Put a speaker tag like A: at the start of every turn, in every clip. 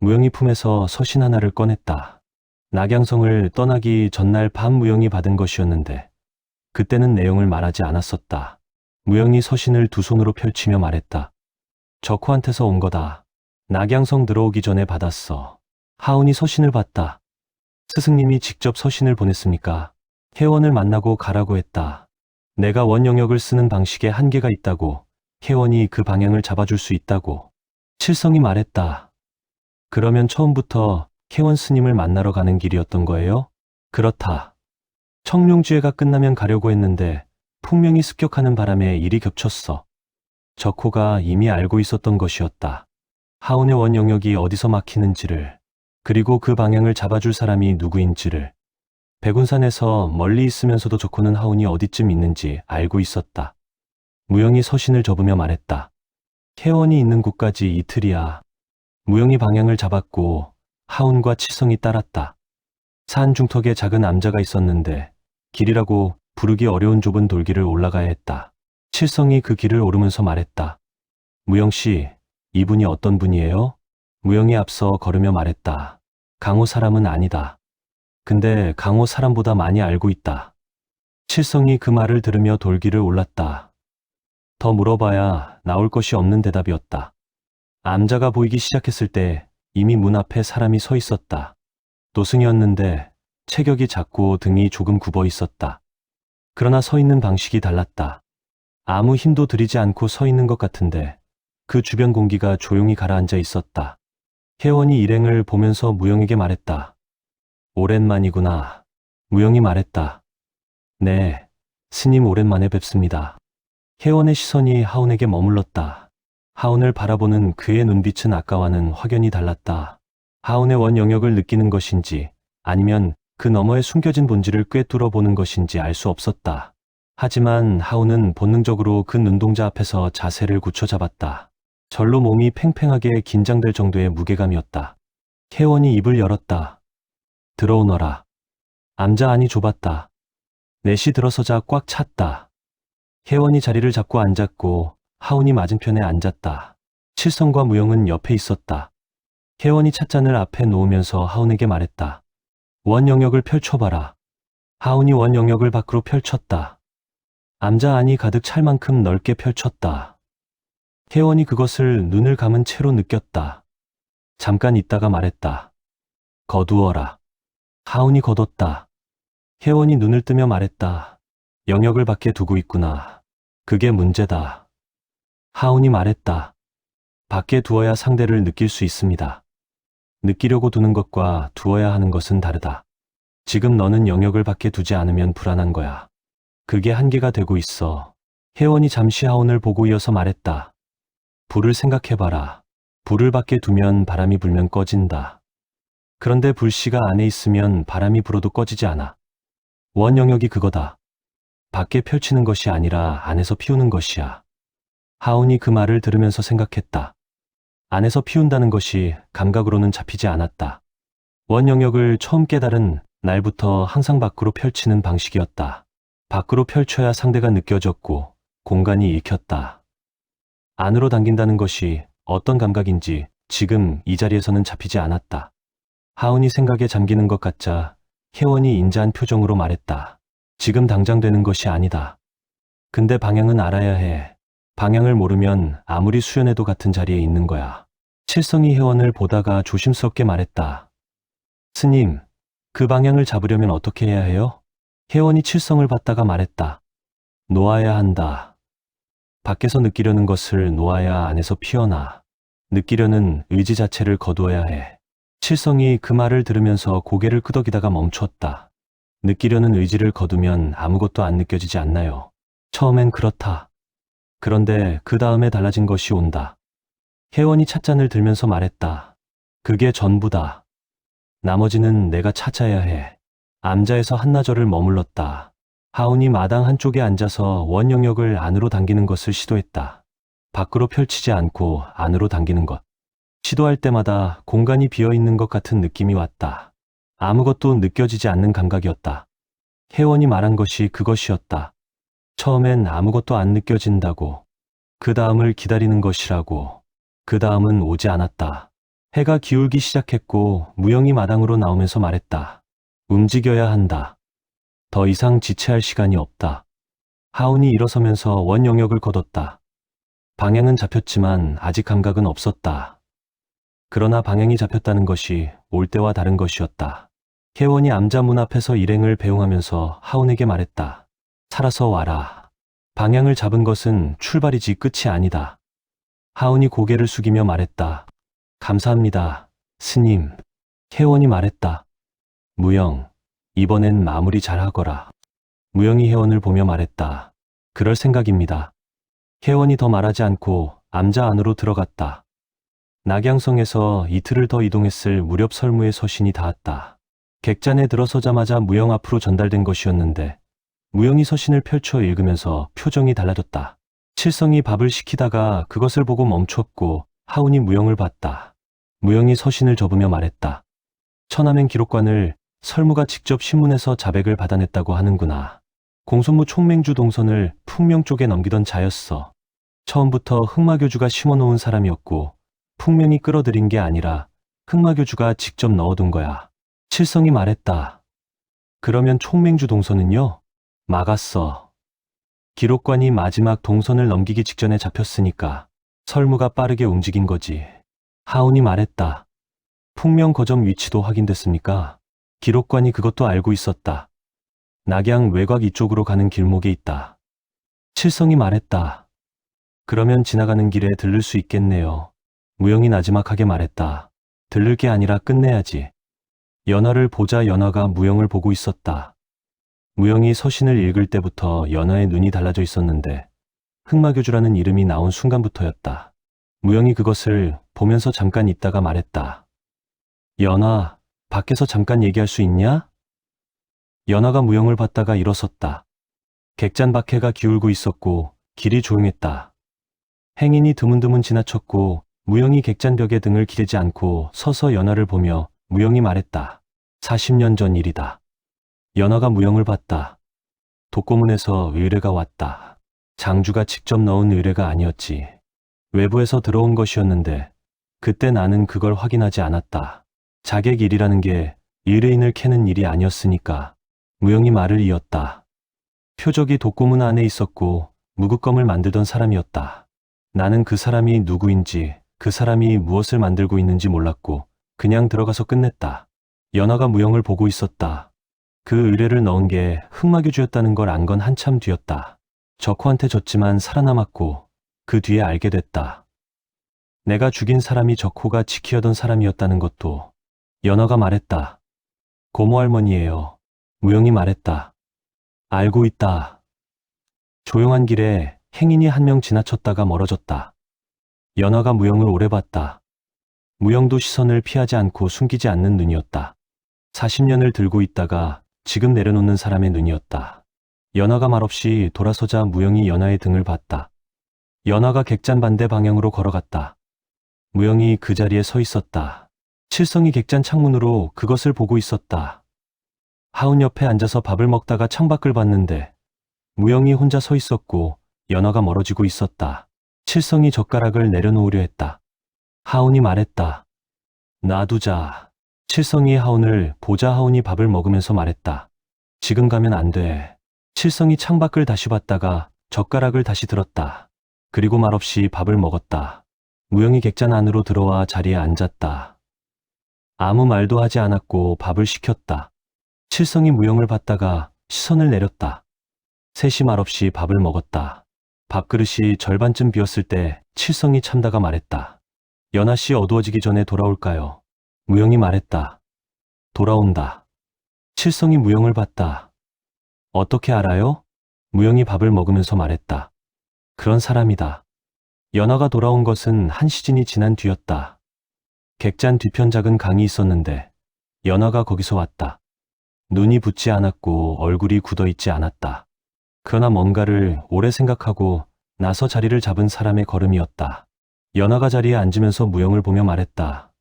A: 무영이 품에서 서신 하나를 꺼냈다. 낙양성을 떠나기 전날 밤 무영이 받은 것이었는데 그때는 내용을 말하지 않았었다. 무영이 서신을 두 손으로 펼치며 말했다. 덕호한테서 온 거다. 낙양성 들어오기 전에 받았어. 하운이 서신을 봤다. 스승님이 직접 서신을 보냈습니까? 혜원을 만나고 가라고 했다. 내가 원영역을 쓰는 방식에 한계가 있다고, 혜원이 그 방향을 잡아줄 수 있다고. 칠성이 말했다. 그러면 처음부터 혜원 스님을 만나러 가는 길이었던 거예요? 그렇다. 청룡주회가 끝나면 가려고 했는데 풍명이 습격하는 바람에 일이 겹쳤어. 적호가 이미 알고 있었던 것이었다. 하운의 원영역이 어디서 막히는지를, 그리고 그 방향을 잡아줄 사람이 누구인지를. 백운산에서 멀리 있으면서도 적호는 하운이 어디쯤 있는지 알고 있었다. 무영이 서신을 접으며 말했다. 혜원이 있는 곳까지 이틀이야. 무영이 방향을 잡았고 하운과 칠성이 따랐다. 산 중턱에 작은 암자가 있었는데 길이라고 부르기 어려운 좁은 돌길을 올라가야 했다. 칠성이 그 길을 오르면서 말했다. 무영씨, 이분이 어떤 분이에요? 무영이 앞서 걸으며 말했다. 강호 사람은 아니다. 근데 강호 사람보다 많이 알고 있다. 칠성이 그 말을 들으며 돌길을 올랐다. 더 물어봐야 나올 것이 없는 대답이었다. 암자가 보이기 시작했을 때 이미 문 앞에 사람이 서 있었다. 노승이었는데 체격이 작고 등이 조금 굽어 있었다. 그러나 서 있는 방식이 달랐다. 아무 힘도 들이지 않고 서 있는 것 같은데 그 주변 공기가 조용히 가라앉아 있었다. 혜원이 일행을 보면서 무영에게 말했다. 오랜만이구나. 무영이 말했다. 네, 스님 오랜만에 뵙습니다. 혜원의 시선이 하운에게 머물렀다. 하운을 바라보는 그의 눈빛은 아까와는 확연히 달랐다. 하운의 원 영역을 느끼는 것인지 아니면 그 너머에 숨겨진 본질을 꿰뚫어 보는 것인지 알 수 없었다. 하지만 하운은 본능적으로 그 눈동자 앞에서 자세를 굳혀잡았다. 절로 몸이 팽팽하게 긴장될 정도의 무게감이었다. 혜원이 입을 열었다. 들어오너라. 암자 안이 좁았다. 넷이 들어서자 꽉 찼다. 혜원이 자리를 잡고 앉았고 하운이 맞은편에 앉았다. 칠성과 무영은 옆에 있었다. 혜원이 찻잔을 앞에 놓으면서 하운에게 말했다. 원 영역을 펼쳐봐라. 하운이 원 영역을 밖으로 펼쳤다. 암자 안이 가득 찰 만큼 넓게 펼쳤다. 혜원이 그것을 눈을 감은 채로 느꼈다. 잠깐 있다가 말했다. 거두어라. 하운이 거뒀다. 혜원이 눈을 뜨며 말했다. 영역을 밖에 두고 있구나. 그게 문제다. 하운이 말했다. 밖에 두어야 상대를 느낄 수 있습니다. 느끼려고 두는 것과 두어야 하는 것은 다르다. 지금 너는 영역을 밖에 두지 않으면 불안한 거야. 그게 한계가 되고 있어. 혜원이 잠시 하운을 보고 이어서 말했다. 불을 생각해봐라. 불을 밖에 두면 바람이 불면 꺼진다. 그런데 불씨가 안에 있으면 바람이 불어도 꺼지지 않아. 원 영역이 그거다. 밖에 펼치는 것이 아니라 안에서 피우는 것이야. 하운이 그 말을 들으면서 생각했다. 안에서 피운다는 것이 감각으로는 잡히지 않았다. 원 영역을 처음 깨달은 날부터 항상 밖으로 펼치는 방식이었다. 밖으로 펼쳐야 상대가 느껴졌고 공간이 읽혔다. 안으로 당긴다는 것이 어떤 감각인지 지금 이 자리에서는 잡히지 않았다. 하운이 생각에 잠기는 것 같자 혜원이 인자한 표정으로 말했다. 지금 당장 되는 것이 아니다. 근데 방향은 알아야 해. 방향을 모르면 아무리 수련해도 같은 자리에 있는 거야. 칠성이 혜원을 보다가 조심스럽게 말했다. 스님, 그 방향을 잡으려면 어떻게 해야 해요? 혜원이 칠성을 봤다가 말했다. 놓아야 한다. 밖에서 느끼려는 것을 놓아야 안에서 피어나. 느끼려는 의지 자체를 거두어야 해. 칠성이 그 말을 들으면서 고개를 끄덕이다가 멈췄다. 느끼려는 의지를 거두면 아무것도 안 느껴지지 않나요? 처음엔 그렇다. 그런데 그 다음에 달라진 것이 온다. 혜원이 찻잔을 들면서 말했다. 그게 전부다. 나머지는 내가 찾아야 해. 암자에서 한나절을 머물렀다. 하운이 마당 한쪽에 앉아서 원 영역을 안으로 당기는 것을 시도했다. 밖으로 펼치지 않고 안으로 당기는 것. 시도할 때마다 공간이 비어있는 것 같은 느낌이 왔다. 아무것도 느껴지지 않는 감각이었다. 혜원이 말한 것이 그것이었다. 처음엔 아무것도 안 느껴진다고. 그 다음을 기다리는 것이라고. 그 다음은 오지 않았다. 해가 기울기 시작했고 무영이 마당으로 나오면서 말했다. 움직여야 한다. 더 이상 지체할 시간이 없다. 하운이 일어서면서 원 영역을 걷었다. 방향은 잡혔지만 아직 감각은 없었다. 그러나 방향이 잡혔다는 것이 올 때와 다른 것이었다. 혜원이 암자 문 앞에서 일행을 배웅하면서 하운에게 말했다. 살아서 와라. 방향을 잡은 것은 출발이지 끝이 아니다. 하운이 고개를 숙이며 말했다. 감사합니다, 스님. 혜원이 말했다. 무영, 이번엔 마무리 잘하거라. 무영이 혜원을 보며 말했다. 그럴 생각입니다. 혜원이 더 말하지 않고 암자 안으로 들어갔다. 낙양성에서 이틀을 더 이동했을 무렵 설무의 서신이 닿았다. 객잔에 들어서자마자 무영 앞으로 전달된 것이었는데 무영이 서신을 펼쳐 읽으면서 표정이 달라졌다. 칠성이 밥을 시키다가 그것을 보고 멈췄고 하운이 무영을 봤다. 무영이 서신을 접으며 말했다. 천암행 기록관을 설무가 직접 신문에서 자백을 받아냈다고 하는구나. 공손무 총맹주 동선을 풍명 쪽에 넘기던 자였어. 처음부터 흑마교주가 심어놓은 사람이었고 풍명이 끌어들인 게 아니라 흑마교주가 직접 넣어둔 거야. 칠성이 말했다. 그러면 총맹주 동선은요? 막았어. 기록관이 마지막 동선을 넘기기 직전에 잡혔으니까 설무가 빠르게 움직인 거지. 하운이 말했다. 풍명 거점 위치도 확인됐습니까? 기록관이 그것도 알고 있었다. 낙양 외곽 이쪽으로 가는 길목에 있다. 칠성이 말했다. 그러면 지나가는 길에 들를 수 있겠네요. 무영이 나지막하게 말했다. 들를 게 아니라 끝내야지. 연화를 보자. 연화가 무영을 보고 있었다. 무영이 서신을 읽을 때부터 연화의 눈이 달라져 있었는데 흑마교주라는 이름이 나온 순간부터였다. 무영이 그것을 보면서 잠깐 있다가 말했다. 연화, 밖에서 잠깐 얘기할 수 있냐? 연화가 무영을 봤다가 일어섰다. 객잔 밖 해가 기울고 있었고 길이 조용했다. 행인이 드문드문 지나쳤고 무영이 객잔 벽에 등을 기대지 않고 서서 연화를 보며 무영이 말했다. 40년 전 일이다. 연화가 무영을 봤다. 독고문에서 의뢰가 왔다. 장주가 직접 넣은 의뢰가 아니었지. 외부에서 들어온 것이었는데 그때 나는 그걸 확인하지 않았다. 자객 일이라는 게 의뢰인을 캐는 일이 아니었으니까. 무영이 말을 이었다. 표적이 독고문 안에 있었고 무극검을 만들던 사람이었다. 나는 그 사람이 누구인지 그 사람이 무엇을 만들고 있는지 몰랐고 그냥 들어가서 끝냈다. 연화가 무영을 보고 있었다. 그 의뢰를 넣은 게 흑마교주였다는 걸 안 건 한참 뒤였다. 적호한테 졌지만 살아남았고 그 뒤에 알게 됐다. 내가 죽인 사람이 적호가 지키려던 사람이었다는 것도. 연화가 말했다. 고모 할머니예요. 무영이 말했다. 알고 있다. 조용한 길에 행인이 한 명 지나쳤다가 멀어졌다. 연화가 무영을 오래 봤다. 무영도 시선을 피하지 않고 숨기지 않는 눈이었다. 40년을 들고 있다가 지금 내려놓는 사람의 눈이었다. 연화가 말없이 돌아서자 무영이 연화의 등을 봤다. 연화가 객잔 반대 방향으로 걸어갔다. 무영이 그 자리에 서 있었다. 칠성이 객잔 창문으로 그것을 보고 있었다. 하운 옆에 앉아서 밥을 먹다가 창밖을 봤는데 무영이 혼자 서 있었고 연화가 멀어지고 있었다. 칠성이 젓가락을 내려놓으려 했다. 하운이 말했다. 놔두자. 칠성이 하운을 보자. 하운이 밥을 먹으면서 말했다. 지금 가면 안 돼. 칠성이 창밖을 다시 봤다가 젓가락을 다시 들었다. 그리고 말없이 밥을 먹었다. 무영이 객잔 안으로 들어와 자리에 앉았다. 아무 말도 하지 않았고 밥을 시켰다. 칠성이 무영을 봤다가 시선을 내렸다. 셋이 말없이 밥을 먹었다. 밥그릇이 절반쯤 비었을 때 칠성이 참다가 말했다. 연하씨 어두워지기 전에 돌아올까요? 무영이 말했다. 돌아온다. 칠성이 무영을 봤다. 어떻게 알아요? 무영이 밥을 먹으면서 말했다. 그런 사람이다. 연화가 돌아온 것은 한 시즌이 지난 뒤였다. 객잔 뒤편 작은 강이 있었는데 연화가 거기서 왔다. 눈이 붓지 않았고 얼굴이 굳어있지 않았다. 그러나 뭔가를 오래 생각하고 나서 자리를 잡은 사람의 걸음이었다. 연화가 자리에 앉으면서 무영을 보며 말했다.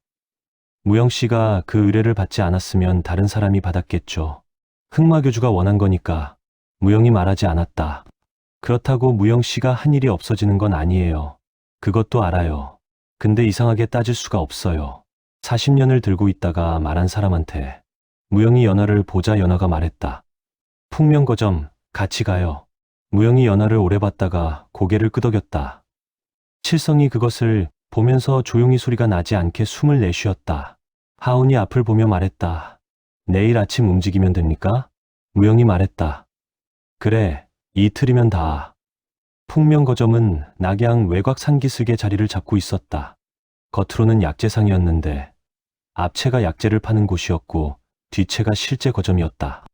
A: 무영 씨가 그 의뢰를 받지 않았으면 다른 사람이 받았겠죠. 흑마교주가 원한 거니까. 무영이 말하지 않았다. 그렇다고 무영 씨가 한 일이 없어지는 건 아니에요. 그것도 알아요. 근데 이상하게 따질 수가 없어요. 40년을 들고 있다가 말한 사람한테 무영이 연화를 보자 연화가 말했다. 풍명거점, 같이 가요. 무영이 연화를 오래 봤다가 고개를 끄덕였다. 칠성이 그것을 보면서 조용히 소리가 나지 않게 숨을 내쉬었다. 하운이 앞을 보며 말했다. 내일 아침 움직이면 됩니까? 무영이 말했다. 그래, 이틀이면 다. 풍명거점은 낙양 외곽 산기슭에 자리를 잡고 있었다. 겉으로는 약재상이었는데 앞채가 약재를 파는 곳이었고 뒷채가 실제 거점이었다.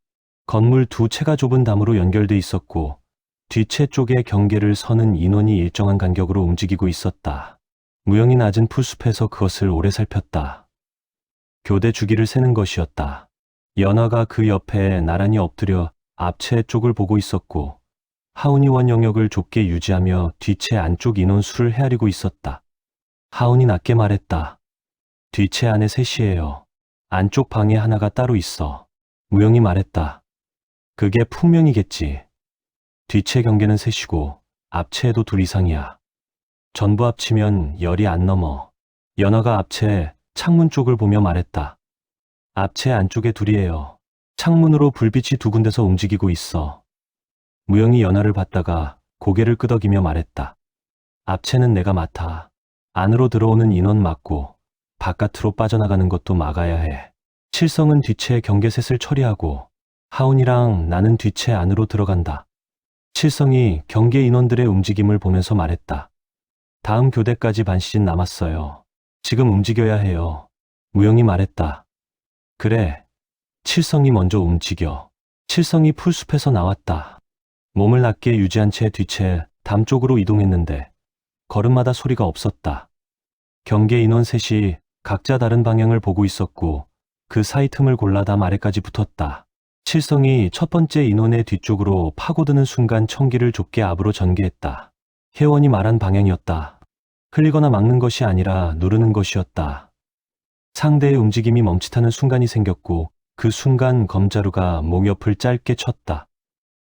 A: 건물 두 채가 좁은 담으로 연결돼 있었고 뒷채 쪽에 경계를 서는 인원이 일정한 간격으로 움직이고 있었다. 무영이 낮은 풀숲에서 그것을 오래 살폈다. 교대 주기를 세는 것이었다. 연화가 그 옆에 나란히 엎드려 앞채 쪽을 보고 있었고 하운이 원 영역을 좁게 유지하며 뒷채 안쪽 인원 수를 헤아리고 있었다. 하운이 낮게 말했다. 뒷채 안에 셋이에요. 안쪽 방에 하나가 따로 있어. 무영이 말했다. 그게 풍명이겠지. 뒷채 경계는 셋이고 앞채에도 둘 이상이야. 전부 합치면 10이 안 넘어. 연화가 앞채 창문 쪽을 보며 말했다. 앞채 안쪽에 둘이에요. 창문으로 불빛이 두 군데서 움직이고 있어. 무영이 연화를 봤다가 고개를 끄덕이며 말했다. 앞채는 내가 맡아. 안으로 들어오는 인원 막고 바깥으로 빠져나가는 것도 막아야 해. 칠성은 뒷채 경계셋을 처리하고 하운이랑 나는 뒷채 안으로 들어간다. 칠성이 경계 인원들의 움직임을 보면서 말했다. 다음 교대까지 반 시즌 남았어요. 지금 움직여야 해요. 무영이 말했다. 그래. 칠성이 먼저 움직여. 칠성이 풀숲에서 나왔다. 몸을 낮게 유지한 채 뒷채 담 쪽으로 이동했는데 걸음마다 소리가 없었다. 경계 인원 셋이 각자 다른 방향을 보고 있었고 그 사이 틈을 골라 담 아래까지 붙었다. 칠성이 첫 번째 인원의 뒤쪽으로 파고드는 순간 청기를 좁게 앞으로 전개했다. 혜원이 말한 방향이었다. 흘리거나 막는 것이 아니라 누르는 것이었다. 상대의 움직임이 멈칫하는 순간이 생겼고 그 순간 검자루가 목 옆을 짧게 쳤다.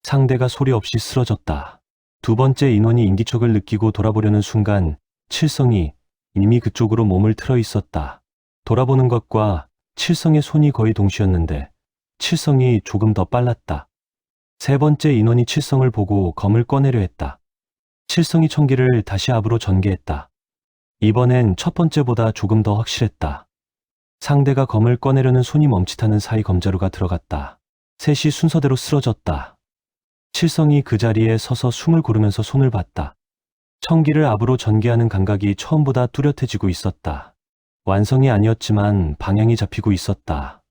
A: 상대가 소리 없이 쓰러졌다. 두 번째 인원이 인기척을 느끼고 돌아보려는 순간 칠성이 이미 그쪽으로 몸을 틀어 있었다. 돌아보는 것과 칠성의 손이 거의 동시였는데 칠성이 조금 더 빨랐다. 세 번째 인원이 칠성을 보고 검을 꺼내려 했다. 칠성이 청기를 다시 앞으로 전개했다. 이번엔 첫 번째보다 조금 더 확실했다. 상대가 검을 꺼내려는 손이 멈칫하는 사이 검자루가 들어갔다. 셋이 순서대로 쓰러졌다. 칠성이 그 자리에 서서 숨을 고르면서 손을 봤다. 청기를 앞으로 전개하는 감각이 처음보다 뚜렷해지고 있었다. 완성이 아니었지만 방향이 잡히고 있었다.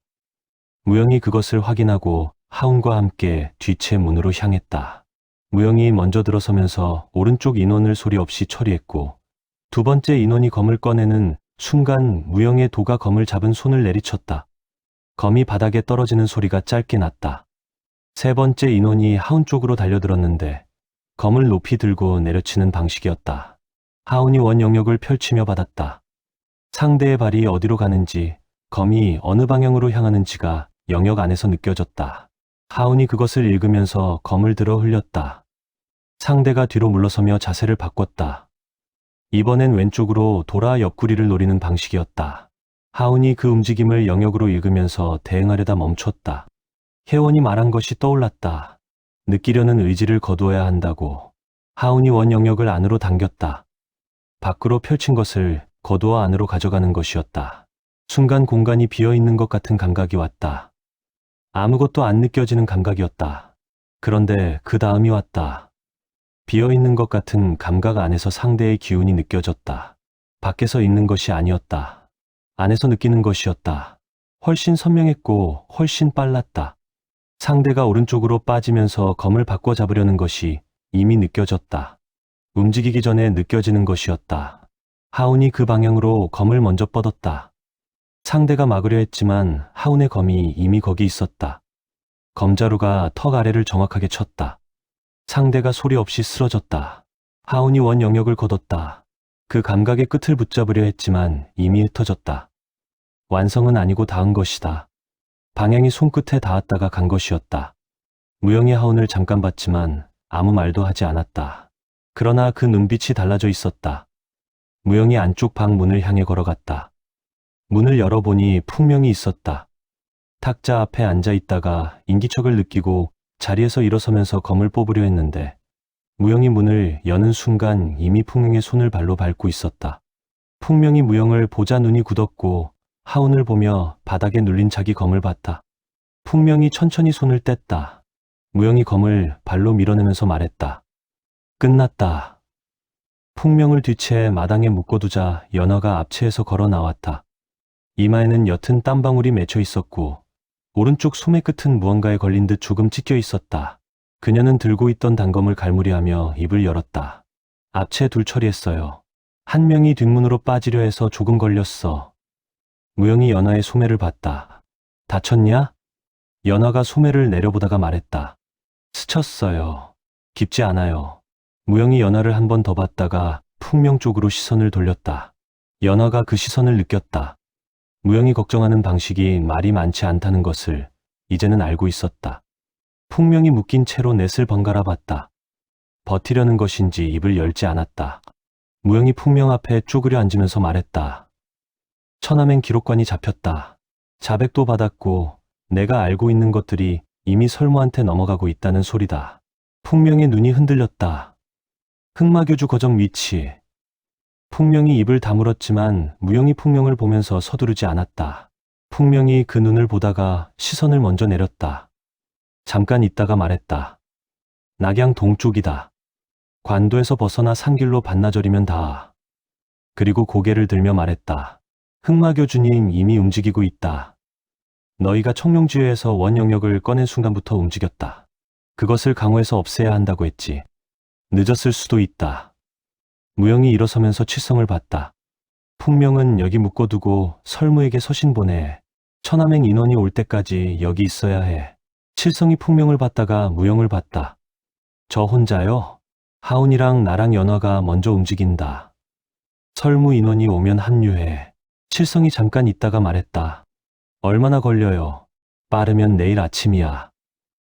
A: 무영이 그것을 확인하고 하운과 함께 뒷채 문으로 향했다. 무영이 먼저 들어서면서 오른쪽 인원을 소리 없이 처리했고 두 번째 인원이 검을 꺼내는 순간 무영의 도가 검을 잡은 손을 내리쳤다. 검이 바닥에 떨어지는 소리가 짧게 났다. 세 번째 인원이 하운 쪽으로 달려들었는데 검을 높이 들고 내려치는 방식이었다. 하운이 원 영역을 펼치며 받았다. 상대의 발이 어디로 가는지, 검이 어느 방향으로 향하는지가 영역 안에서 느껴졌다. 하운이 그것을 읽으면서 검을 들어 흘렸다. 상대가 뒤로 물러서며 자세를 바꿨다. 이번엔 왼쪽으로 돌아 옆구리를 노리는 방식이었다. 하운이 그 움직임을 영역으로 읽으면서 대응하려다 멈췄다. 혜원이 말한 것이 떠올랐다. 느끼려는 의지를 거두어야 한다고. 하운이 원 영역을 안으로 당겼다. 밖으로 펼친 것을 거두어 안으로 가져가는 것이었다. 순간 공간이 비어있는 것 같은 감각이 왔다. 아무것도 안 느껴지는 감각이었다. 그런데 그 다음이 왔다. 비어있는 것 같은 감각 안에서 상대의 기운이 느껴졌다. 밖에서 있는 것이 아니었다. 안에서 느끼는 것이었다. 훨씬 선명했고 훨씬 빨랐다. 상대가 오른쪽으로 빠지면서 검을 바꿔 잡으려는 것이 이미 느껴졌다. 움직이기 전에 느껴지는 것이었다. 하운이 그 방향으로 검을 먼저 뻗었다. 상대가 막으려 했지만 하운의 검이 이미 거기 있었다. 검자루가 턱 아래를 정확하게 쳤다. 상대가 소리 없이 쓰러졌다. 하운이 원 영역을 걷었다. 그 감각의 끝을 붙잡으려 했지만 이미 흩어졌다. 완성은 아니고 닿은 것이다. 방향이 손끝에 닿았다가 간 것이었다. 무영이 하운을 잠깐 봤지만 아무 말도 하지 않았다. 그러나 그 눈빛이 달라져 있었다. 무영이 안쪽 방 문을 향해 걸어갔다. 문을 열어보니 풍명이 있었다. 탁자 앞에 앉아 있다가 인기척을 느끼고 자리에서 일어서면서 검을 뽑으려 했는데 무영이 문을 여는 순간 이미 풍명의 손을 발로 밟고 있었다. 풍명이 무영을 보자 눈이 굳었고 하운을 보며 바닥에 눌린 자기 검을 봤다. 풍명이 천천히 손을 뗐다. 무영이 검을 발로 밀어내면서 말했다. 끝났다. 풍명을 뒤채 마당에 묶어두자 연화가 앞채에서 걸어 나왔다. 이마에는 옅은 땀방울이 맺혀 있었고 오른쪽 소매 끝은 무언가에 걸린 듯 조금 찢겨 있었다. 그녀는 들고 있던 단검을 갈무리하며 입을 열었다. 앞채 둘 처리했어요. 한 명이 뒷문으로 빠지려 해서 조금 걸렸어. 무영이 연화의 소매를 봤다. 다쳤냐? 연화가 소매를 내려보다가 말했다. 스쳤어요. 깊지 않아요. 무영이 연화를 한 번 더 봤다가 풍명 쪽으로 시선을 돌렸다. 연화가 그 시선을 느꼈다. 무영이 걱정하는 방식이 말이 많지 않다는 것을 이제는 알고 있었다. 풍명이 묶인 채로 넷을 번갈아 봤다. 버티려는 것인지 입을 열지 않았다. 무영이 풍명 앞에 쪼그려 앉으면서 말했다. 처남행 기록관이 잡혔다. 자백도 받았고 내가 알고 있는 것들이 이미 설모한테 넘어가고 있다는 소리다. 풍명의 눈이 흔들렸다. 흑마교주 거정 위치. 풍명이 입을 다물었지만 무영이 풍명을 보면서 서두르지 않았다. 풍명이 그 눈을 보다가 시선을 먼저 내렸다. 잠깐 있다가 말했다. 낙양 동쪽이다. 관도에서 벗어나 산길로 반나절이면 닿아. 그리고 고개를 들며 말했다. 흑마교주님 이미 움직이고 있다. 너희가 청룡지회에서 원영역을 꺼낸 순간부터 움직였다. 그것을 강호에서 없애야 한다고 했지. 늦었을 수도 있다. 무영이 일어서면서 칠성을 봤다. 풍명은 여기 묶어두고 설무에게 서신 보내. 처남행 인원이 올 때까지 여기 있어야 해. 칠성이 풍명을 봤다가 무영을 봤다. 저 혼자요? 하운이랑 나랑 연화가 먼저 움직인다. 설무 인원이 오면 합류해. 칠성이 잠깐 있다가 말했다. 얼마나 걸려요? 빠르면 내일 아침이야.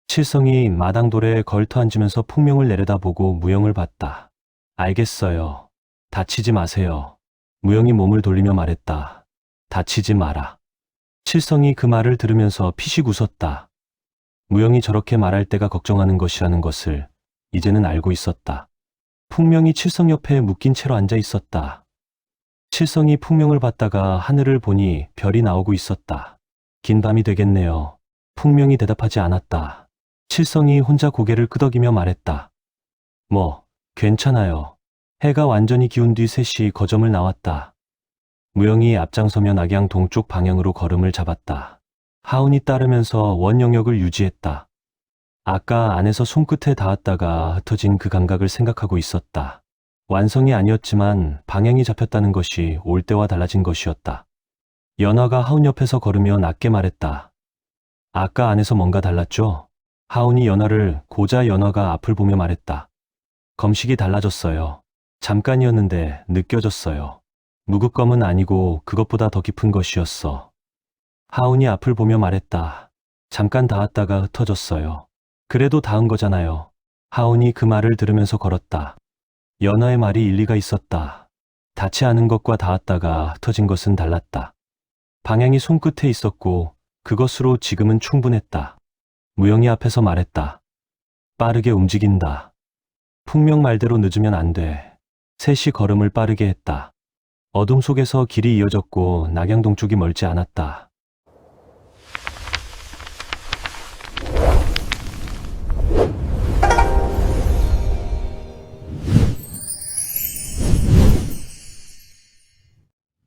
A: 칠성이 마당돌에 걸터 앉으면서 풍명을 내려다보고 무영을 봤다. 알겠어요. 다치지 마세요. 무영이 몸을 돌리며 말했다. 다치지 마라. 칠성이 그 말을 들으면서 피식 웃었다. 무영이 저렇게 말할 때가 걱정하는 것이라는 것을 이제는 알고 있었다. 풍명이 칠성 옆에 묶인 채로 앉아 있었다. 칠성이 풍명을 봤다가 하늘을 보니 별이 나오고 있었다. 긴 밤이 되겠네요. 풍명이 대답하지 않았다. 칠성이 혼자 고개를 끄덕이며 말했다. 뭐, 괜찮아요. 해가 완전히 기운 뒤 셋이 거점을 나왔다. 무영이 앞장서며 낙양 동쪽 방향으로 걸음을 잡았다. 하운이 따르면서 원 영역을 유지했다. 아까 안에서 손끝에 닿았다가 흩어진 그 감각을 생각하고 있었다. 완성이 아니었지만 방향이 잡혔다는 것이 올 때와 달라진 것이었다. 연화가 하운 옆에서 걸으며 낮게 말했다. 아까 안에서 뭔가 달랐죠? 하운이 연화를 고자 연화가 앞을 보며 말했다. 검식이 달라졌어요. 잠깐이었는데 느껴졌어요. 무급검은 아니고 그것보다 더 깊은 것이었어. 하운이 앞을 보며 말했다. 잠깐 닿았다가 흩어졌어요. 그래도 닿은 거잖아요. 하운이 그 말을 들으면서 걸었다. 연화의 말이 일리가 있었다. 닿지 않은 것과 닿았다가 흩어진 것은 달랐다. 방향이 손끝에 있었고 그것으로 지금은 충분했다. 무영이 앞에서 말했다. 빠르게 움직인다. 풍명 말대로 늦으면 안 돼. 셋이 걸음을 빠르게 했다. 어둠 속에서 길이 이어졌고 낙양동 쪽이 멀지 않았다.